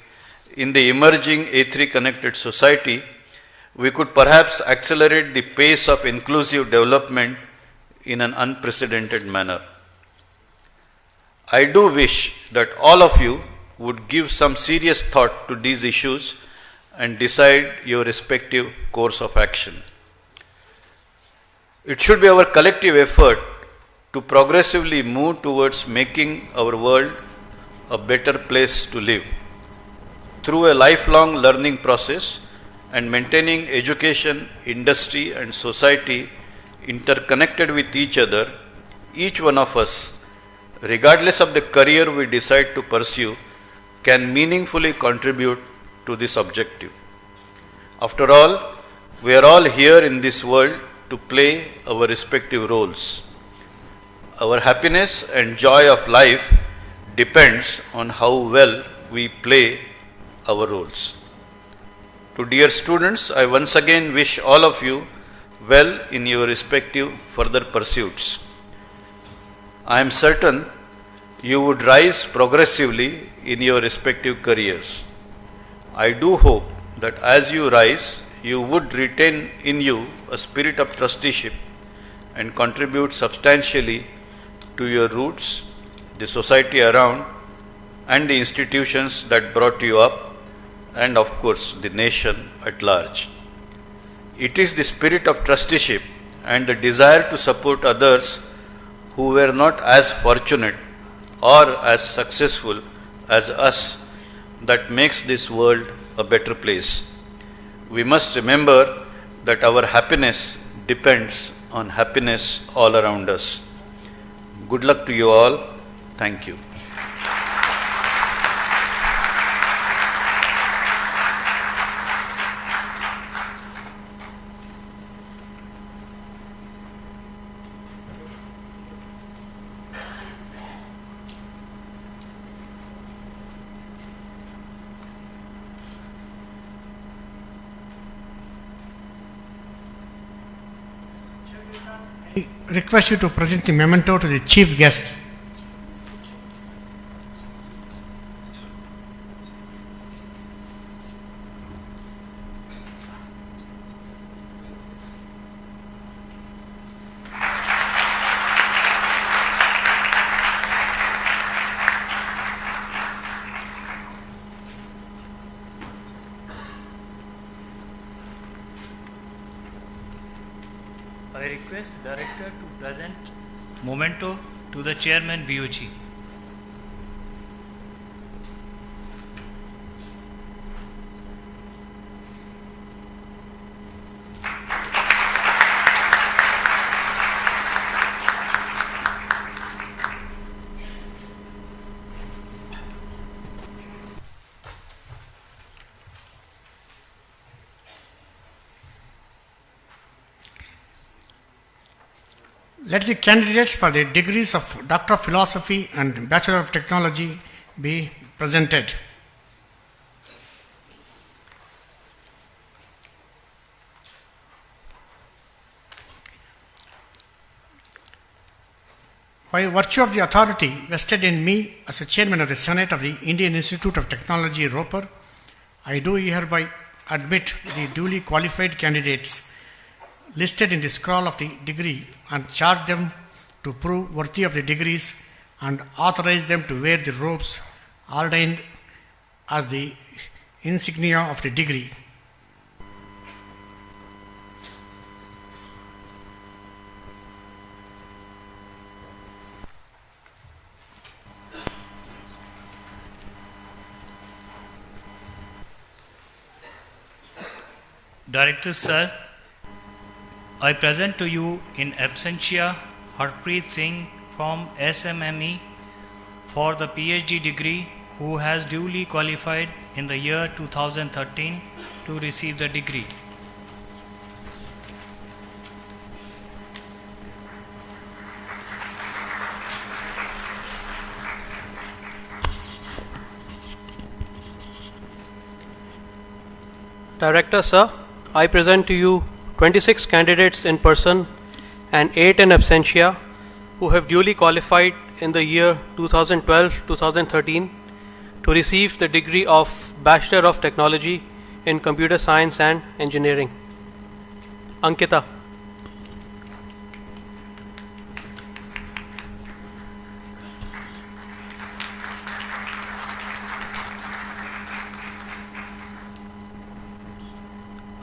in the emerging A3 connected society, we could perhaps accelerate the pace of inclusive development in an unprecedented manner. I do wish that all of you would give some serious thought to these issues and decide your respective course of action. It should be our collective effort to progressively move towards making our world a better place to live. Through a lifelong learning process and maintaining education, industry and society interconnected with each other, each one of us, regardless of the career we decide to pursue, can meaningfully contribute to this objective. After all, we are all here in this world to play our respective roles. Our happiness and joy of life depends on how well we play our roles. To dear students, I once again wish all of you well in your respective further pursuits. I am certain you would rise progressively in your respective careers. I do hope that as you rise, you would retain in you a spirit of trusteeship and contribute substantially to your roots, the society around, and the institutions that brought you up, and of course the nation at large. It is the spirit of trusteeship and the desire to support others who were not as fortunate or as successful as us that makes this world a better place. We must remember that our happiness depends on happiness all around us. Good luck to you all. Thank you. Request you to present the memento to the chief guest. I request Director to present memento to the Chairman BOG. Let the candidates for the degrees of Doctor of Philosophy and Bachelor of Technology be presented. By virtue of the authority vested in me as a chairman of the Senate of the Indian Institute of Technology, Ropar, I do hereby admit the duly qualified candidates listed in the scroll of the degree and charge them to prove worthy of the degrees and authorize them to wear the robes ordained as the insignia of the degree. Director Sir, I present to you in absentia Harpreet Singh from SMME for the PhD degree, who has duly qualified in the year 2013 to receive the degree. Director Sir, I present to you 26 candidates in person and 8 in absentia who have duly qualified in the year 2012-2013 to receive the degree of Bachelor of Technology in Computer Science and Engineering. Ankita.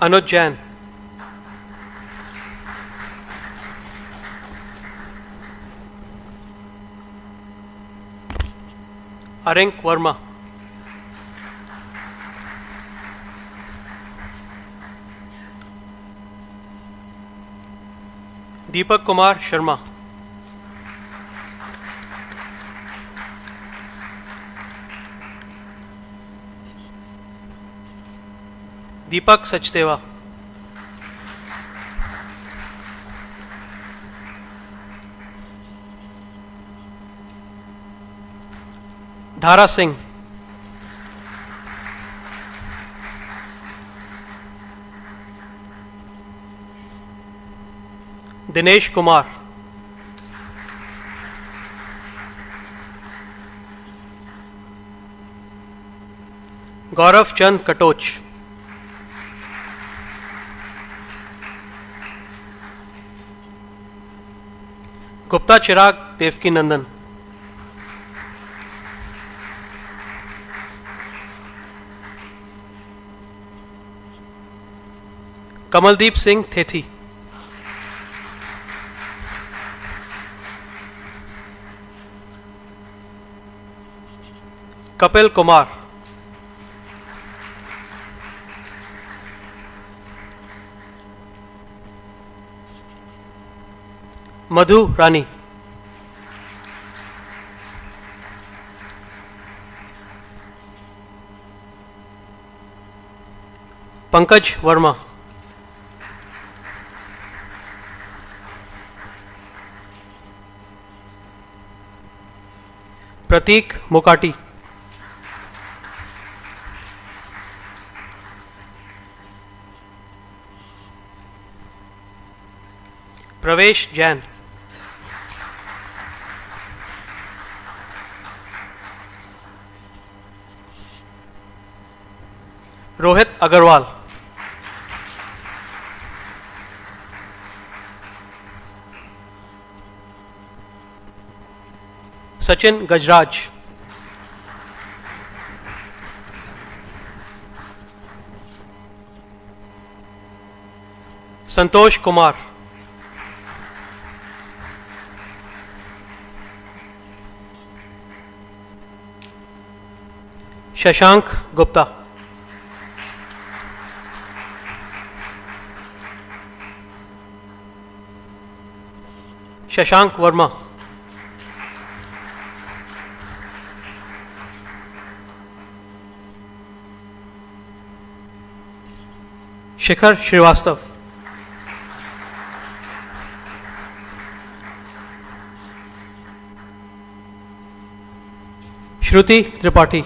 Anuj Jain. Arink Verma. Deepak Kumar Sharma. Deepak Sachdeva. Dhara Singh. Dinesh Kumar. Gaurav Chand Katoch. Gupta Chirag Devki Nandan. Kamaldeep Singh Thethi. Kapil Kumar. Madhu Rani. Pankaj Verma. Pratik Mokati. Pravesh Jain. Rohit Agarwal. Sachin Gajraj. Santosh Kumar. Shashank Gupta. Shashank Verma. Shikhar Srivastav. Shruti Tripathi.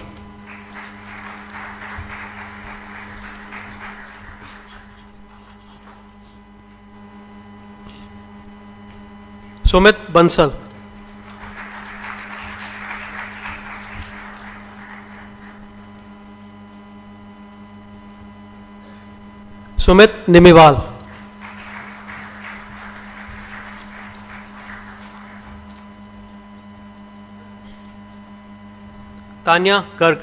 Sumit Bansal. Sumit Nimiwal. Tanya Garg.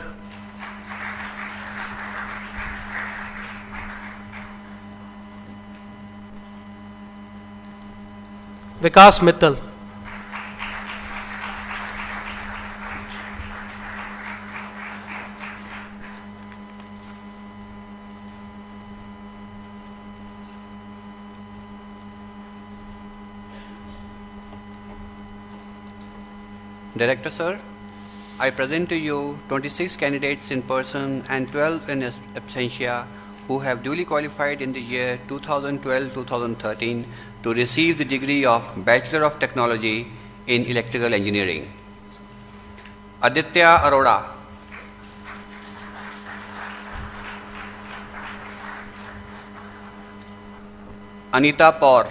Vikas Mittal. Director Sir, I present to you 26 candidates in person and 12 in absentia who have duly qualified in the year 2012-2013 to receive the degree of Bachelor of Technology in Electrical Engineering. Aditya Arora. Anita Paur.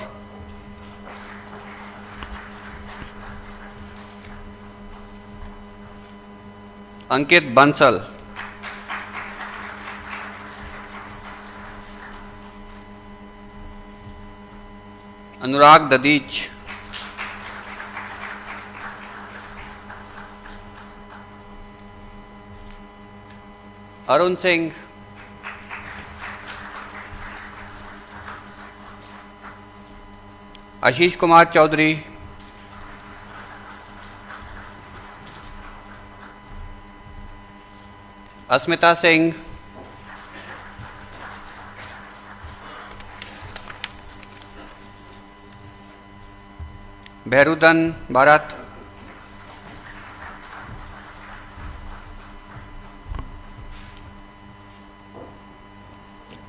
Ankit Bansal. Anurag Dadich. Arun Singh. Ashish Kumar Chaudhary. Asmita Singh. Bhairudan Bharat.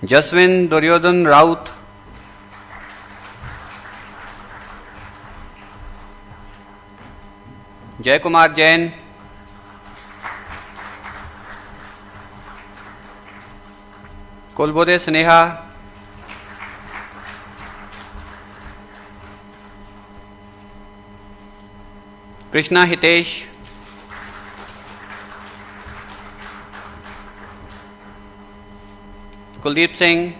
Jaswin Duryodhan Raut. Jay Kumar Jain. Kulbode Sneha. Krishna Hitesh. Kuldeep Singh.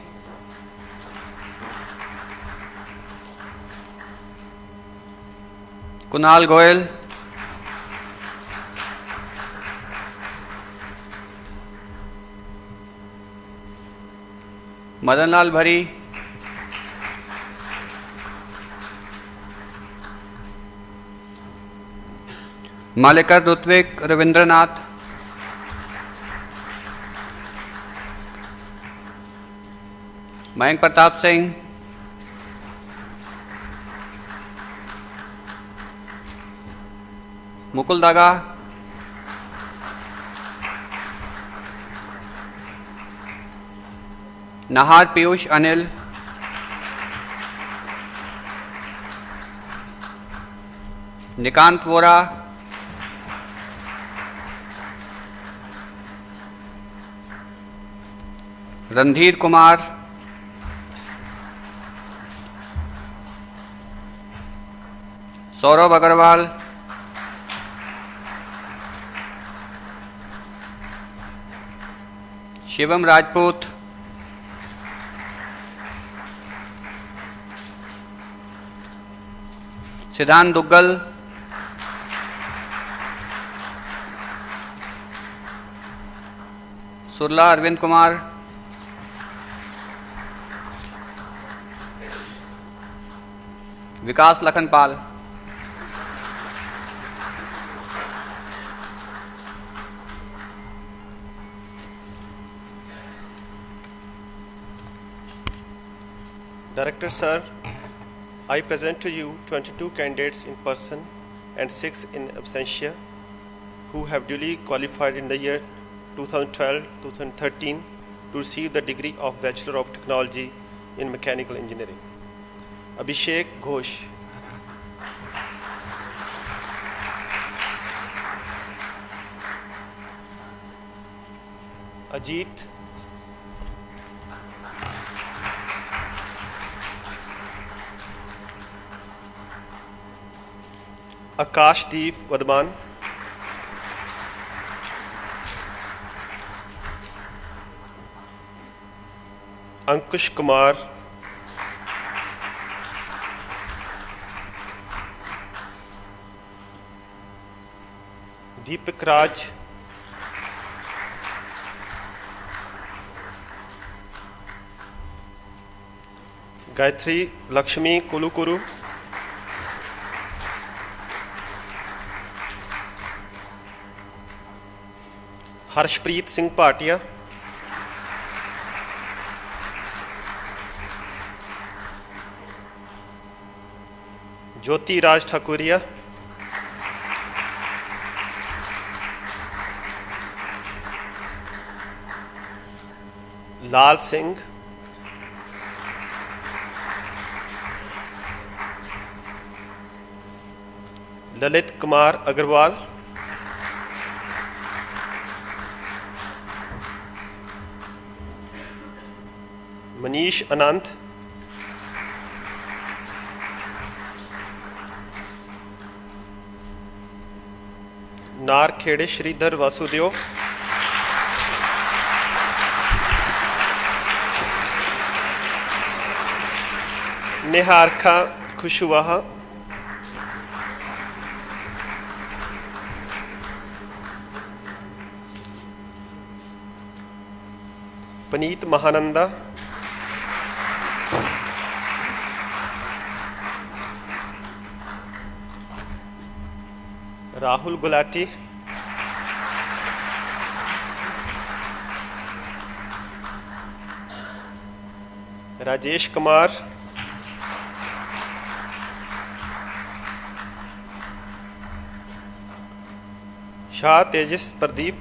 Kunal Goyal. Madanlal Bhari. Malikar Rutvik Ravindranath, Mayank Pratap Singh, Mukul Daga, Nahar Piyush Anil, Nikant Vora, Randhir Kumar, Saurabh Agarwal, Shivam Rajput, Siddhant Duggal, Surla Arvind Kumar, Vikas Lakhanpal, Director Sir, I present to you 22 candidates in person and 6 in absentia who have duly qualified in the year 2012-2013 to receive the degree of Bachelor of Technology in Mechanical Engineering. Abhishek Ghosh, Ajit, Akashdeep Vadman, Ankush Kumar, Deepak Raj, Gayatri Lakshmi Kulukuru, Harshpreet Singh Patia, Jyoti Raj Thakuria, Lal Singh, Lalit Kumar Agarwal, Manish Anand, Nar Khede Sridhar Vasudeo, Niharka Khushuwaha, Paneet Mahananda, Rahul Gulati, Rajesh Kumar, Shah Tejas Pradeep,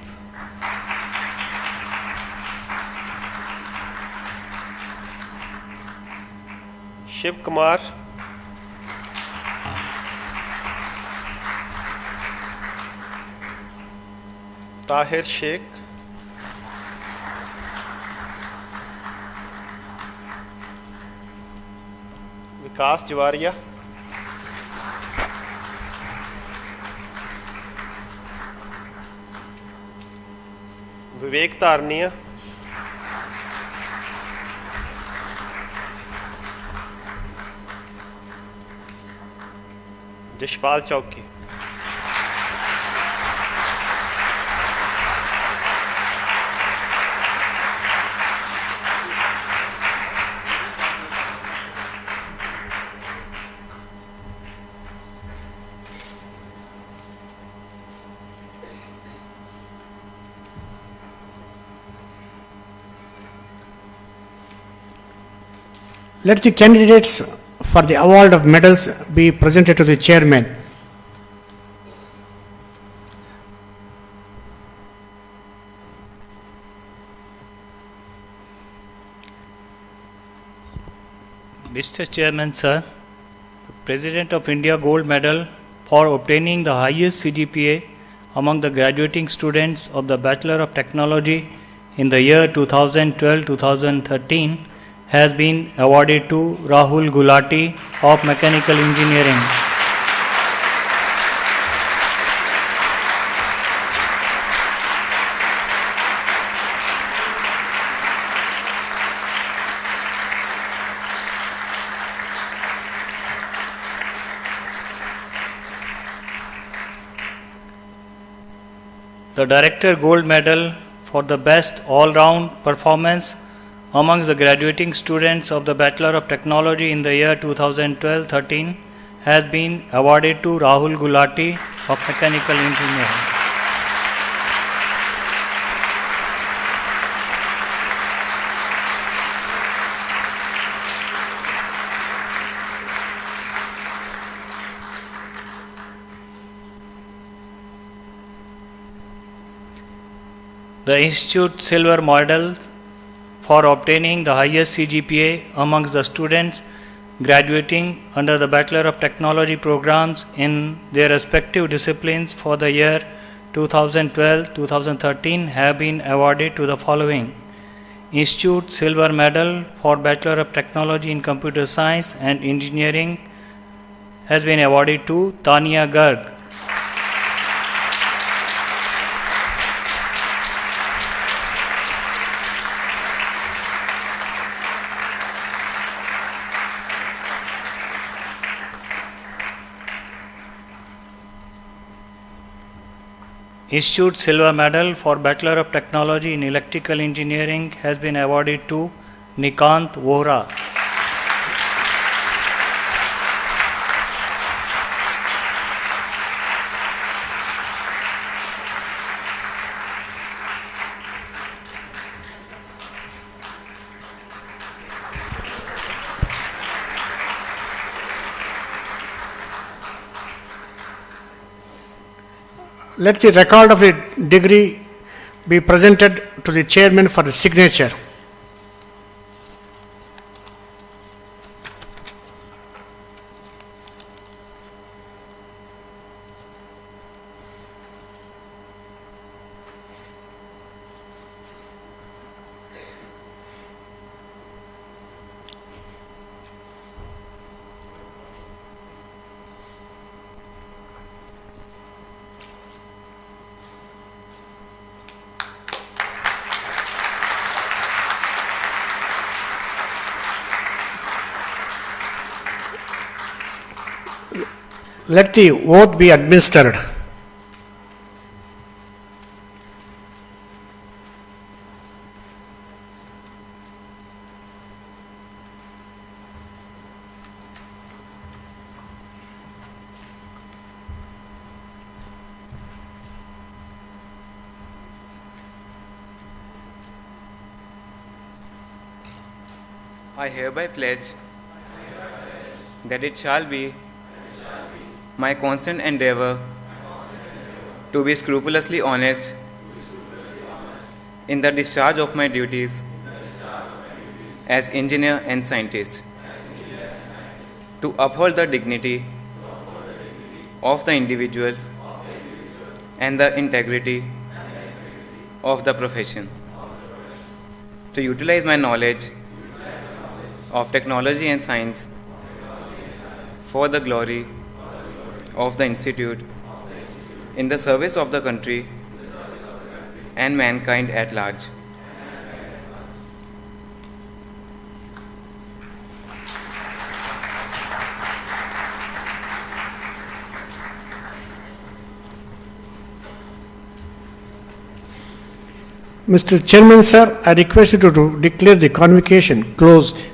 Shiv Kumar, Tahir Sheikh, Vikas Jawaria, Vivek Tarnia, Jashpal Chowki, Let the candidates for the award of medals be presented to the chairman. Mr. Chairman, sir, the President of India Gold Medal for obtaining the highest CGPA among the graduating students of the Bachelor of Technology in the year 2012-2013 has been awarded to Rahul Gulati of Mechanical Engineering. The Director Gold Medal for the best all-round performance amongst the graduating students of the Bachelor of Technology in the year 2012-13 has been awarded to Rahul Gulati of Mechanical Engineering. The Institute Silver Medal for obtaining the highest CGPA amongst the students graduating under the Bachelor of Technology programs in their respective disciplines for the year 2012-2013 have been awarded to the following: Institute Silver Medal for Bachelor of Technology in Computer Science and Engineering has been awarded to Tania Garg. Institute Silver Medal for Bachelor of Technology in Electrical Engineering has been awarded to Nikant Vohra. Let the record of the degree be presented to the chairman for the signature. Let the oath be administered. I hereby pledge that it shall be my constant endeavor to be scrupulously honest in the discharge of my duties as engineer and scientist, to uphold the dignity of the individual and the integrity of the profession, to utilize my knowledge of technology and science for the glory of the Institute, in the service of the country and mankind at large. Mr. Chairman, sir, I request you to declare the convocation closed.